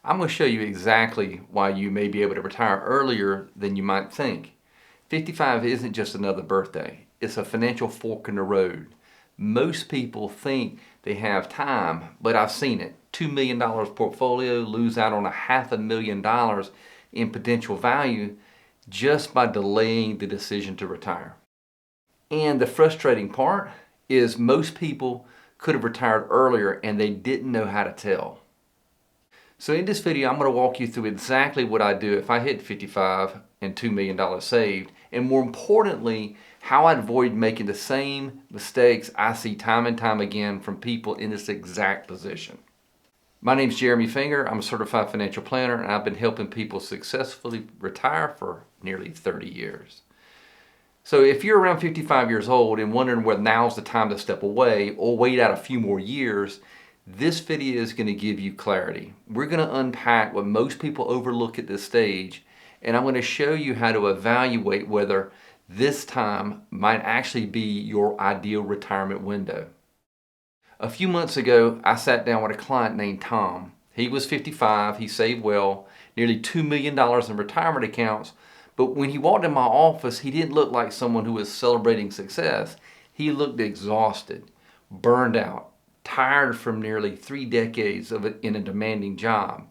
I'm going to show you exactly why you may be able to retire earlier than you might think. 55 isn't just another birthday. It's a financial fork in the road. Most people think they have time, but I've seen it. $2 million portfolio lose out on $500,000 in potential value just by delaying the decision to retire. And the frustrating part is most people could have retired earlier and they didn't know how to tell. So in this video, I'm going to walk you through exactly what I do if I hit 55 and $2 million saved, and more importantly, how I avoid making the same mistakes I see time and time again from people in this exact position. My name is Jeremy Finger. I'm a certified financial planner, and I've been helping people successfully retire for nearly 30 years. So if you're around 55 years old and wondering whether now's the time to step away or wait out a few more years, this video is going to give you clarity. We're going to unpack what most people overlook at this stage, and I'm going to show you how to evaluate whether this time might actually be your ideal retirement window. A few months ago, I sat down with a client named Tom. He was 55, he saved well, nearly $2 million in retirement accounts, but when he walked in my office, he didn't look like someone who was celebrating success. He looked exhausted, burned out, tired from nearly 3 decades in a demanding job,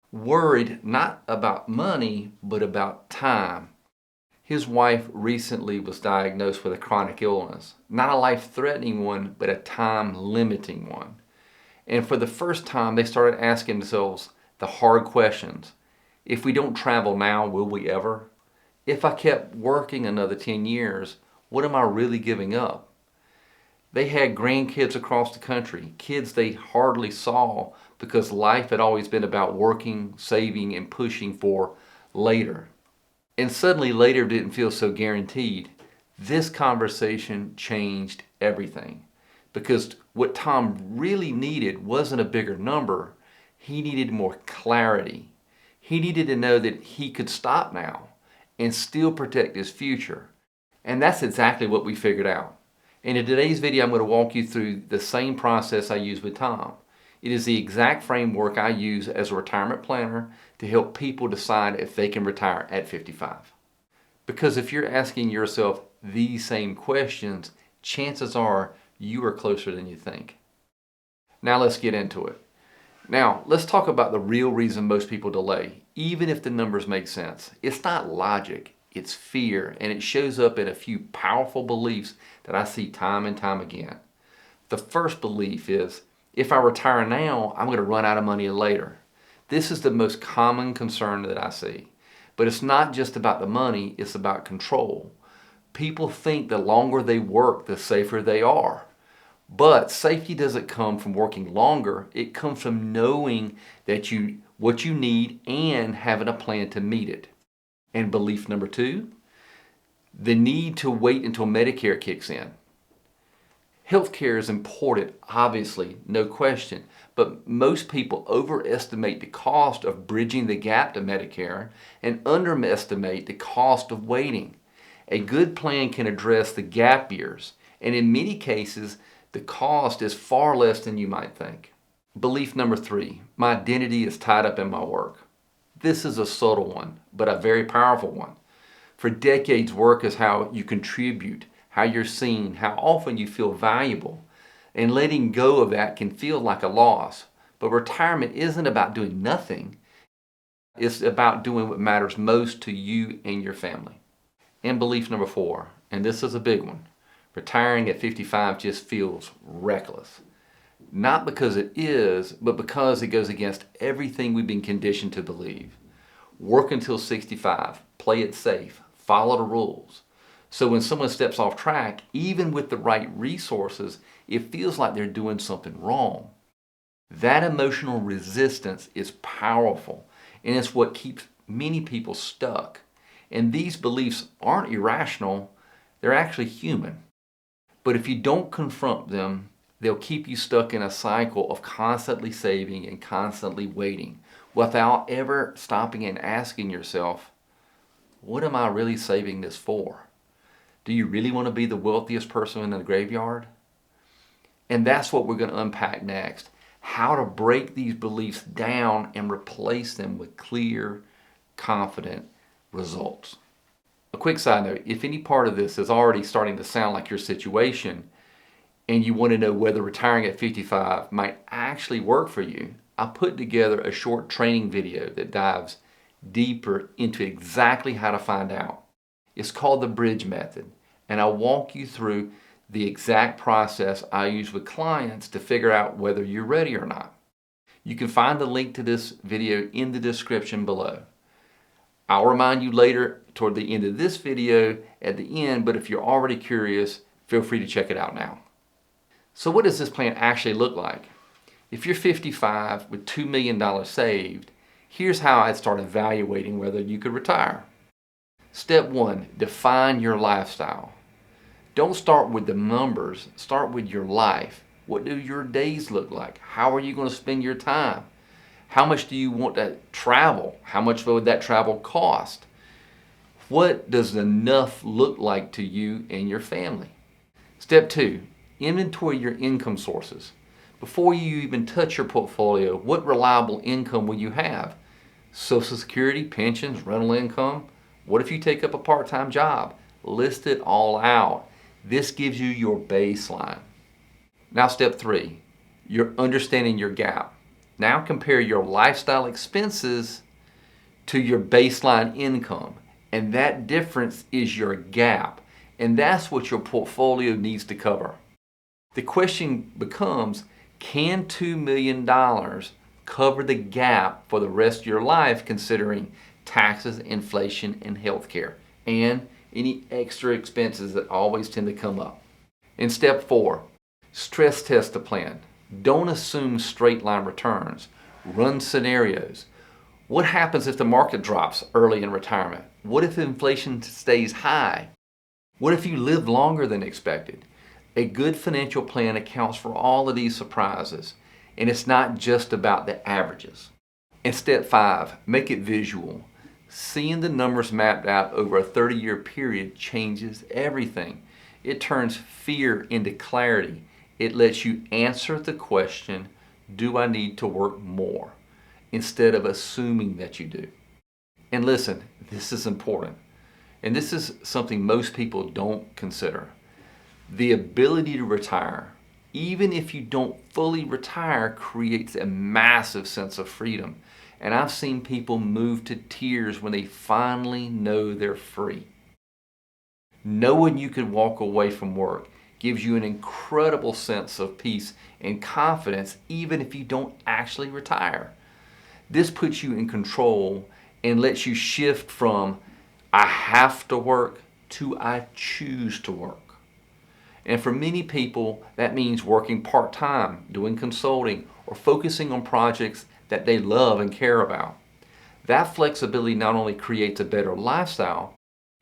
worried not about money, but about time. His wife recently was diagnosed with a chronic illness, not a life-threatening one, but a time-limiting one. And for the first time, they started asking themselves the hard questions. If we don't travel now, will we ever? If I kept working another 10 years, what am I really giving up? They had grandkids across the country, kids they hardly saw because life had always been about working, saving, and pushing for later. And suddenly later didn't feel so guaranteed. This conversation changed everything, because what Tom really needed wasn't a bigger number. He needed more clarity. He needed to know that he could stop now and still protect his future. And that's exactly what we figured out. And in today's video, I'm going to walk you through the same process I used with Tom. It is the exact framework I use as a retirement planner to help people decide if they can retire at 55. Because if you're asking yourself these same questions, chances are you are closer than you think. Now let's get into it. Now let's talk about the real reason most people delay, even if the numbers make sense. It's not logic, it's fear, and it shows up in a few powerful beliefs that I see time and time again. The first belief is, if I retire now, I'm going to run out of money later. This is the most common concern that I see. But it's not just about the money, it's about control. People think the longer they work, the safer they are. But safety doesn't come from working longer. It comes from knowing that what you need and having a plan to meet it. And belief number 2, the need to wait until Medicare kicks in. Healthcare is important, obviously, no question, but most people overestimate the cost of bridging the gap to Medicare and underestimate the cost of waiting. A good plan can address the gap years, and in many cases, the cost is far less than you might think. Belief number 3, my identity is tied up in my work. This is a subtle one, but a very powerful one. For decades, work is how you contribute, how you're seen, how often you feel valuable. And letting go of that can feel like a loss. But retirement isn't about doing nothing. It's about doing what matters most to you and your family. And belief number 4, and this is a big one, retiring at 55 just feels reckless. Not because it is, but because it goes against everything we've been conditioned to believe. Work until 65, play it safe, follow the rules. So when someone steps off track, even with the right resources, it feels like they're doing something wrong. That emotional resistance is powerful, and it's what keeps many people stuck. And these beliefs aren't irrational, they're actually human. But if you don't confront them, they'll keep you stuck in a cycle of constantly saving and constantly waiting without ever stopping and asking yourself, what am I really saving this for? Do you really want to be the wealthiest person in the graveyard? And that's what we're going to unpack next. how to break these beliefs down and replace them with clear, confident results. A quick side note, if any part of this is already starting to sound like your situation and you want to know whether retiring at 55 might actually work for you, I put together a short training video that dives deeper into exactly how to find out. It's called the Bridge Method, and I'll walk you through the exact process I use with clients to figure out whether you're ready or not. You can find the link to this video in the description below. I'll remind you later toward the end of this video at the end, but if you're already curious, feel free to check it out now. So what does this plan actually look like? If you're 55 with $2 million saved, here's how I'd start evaluating whether you could retire. Step 1, define your lifestyle. Don't start with the numbers, start with your life. What do your days look like? How are you going to spend your time? How much do you want to travel? How much would that travel cost? What does enough look like to you and your family? Step 2, inventory your income sources. Before you even touch your portfolio, what reliable income will you have? Social Security, pensions, rental income? What if you take up a part-time job? List it all out. This gives you your baseline. Now step 3, you're understanding your gap. Now compare your lifestyle expenses to your baseline income. And that difference is your gap. And that's what your portfolio needs to cover. The question becomes, can $2 million cover the gap for the rest of your life considering taxes, inflation, and healthcare, and any extra expenses that always tend to come up? In step 4, stress test the plan. Don't assume straight line returns. Run scenarios. What happens if the market drops early in retirement? What if inflation stays high? What if you live longer than expected? A good financial plan accounts for all of these surprises, and it's not just about the averages. In step 5, make it visual. Seeing the numbers mapped out over a 30-year period changes everything. It turns fear into clarity. It lets you answer the question, do I need to work more? Instead of assuming that you do. And listen, this is important. And this is something most people don't consider. The ability to retire, even if you don't fully retire, creates a massive sense of freedom. And I've seen people move to tears when they finally know they're free. Knowing you could walk away from work gives you an incredible sense of peace and confidence, even if you don't actually retire. This puts you in control and lets you shift from I have to work to I choose to work. And for many people, that means working part-time, doing consulting, or focusing on projects that they love and care about. That flexibility not only creates a better lifestyle,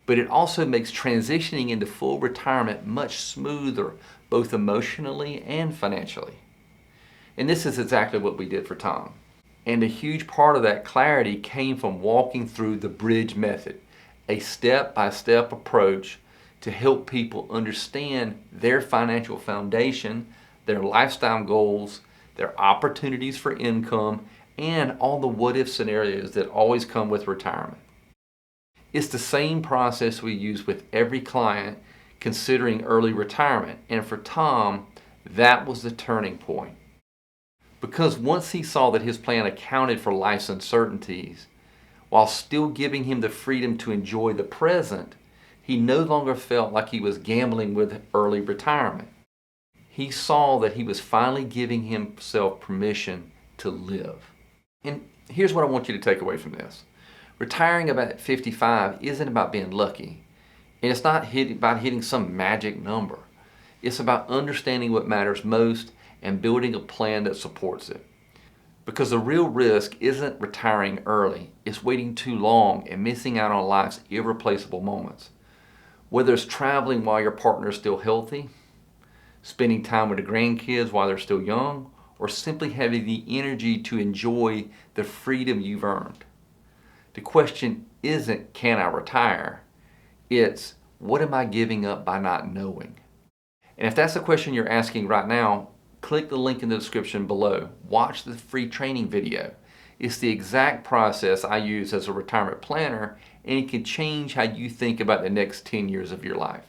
but it also makes transitioning into full retirement much smoother, both emotionally and financially. And this is exactly what we did for Tom. And a huge part of that clarity came from walking through the Bridge Method, a step-by-step approach to help people understand their financial foundation, their lifestyle goals, their opportunities for income, and all the what-if scenarios that always come with retirement. It's the same process we use with every client considering early retirement, and for Tom, that was the turning point. Because once he saw that his plan accounted for life's uncertainties, while still giving him the freedom to enjoy the present, he no longer felt like he was gambling with early retirement. He saw that he was finally giving himself permission to live. And here's what I want you to take away from this. Retiring about 55 isn't about being lucky. And it's not about hitting some magic number. It's about understanding what matters most and building a plan that supports it. Because the real risk isn't retiring early, it's waiting too long and missing out on life's irreplaceable moments. Whether it's traveling while your partner is still healthy, spending time with the grandkids while they're still young, or simply having the energy to enjoy the freedom you've earned. The question isn't, can I retire? It's, what am I giving up by not knowing? And if that's the question you're asking right now, click the link in the description below. Watch the free training video. It's the exact process I use as a retirement planner, and it can change how you think about the next 10 years of your life.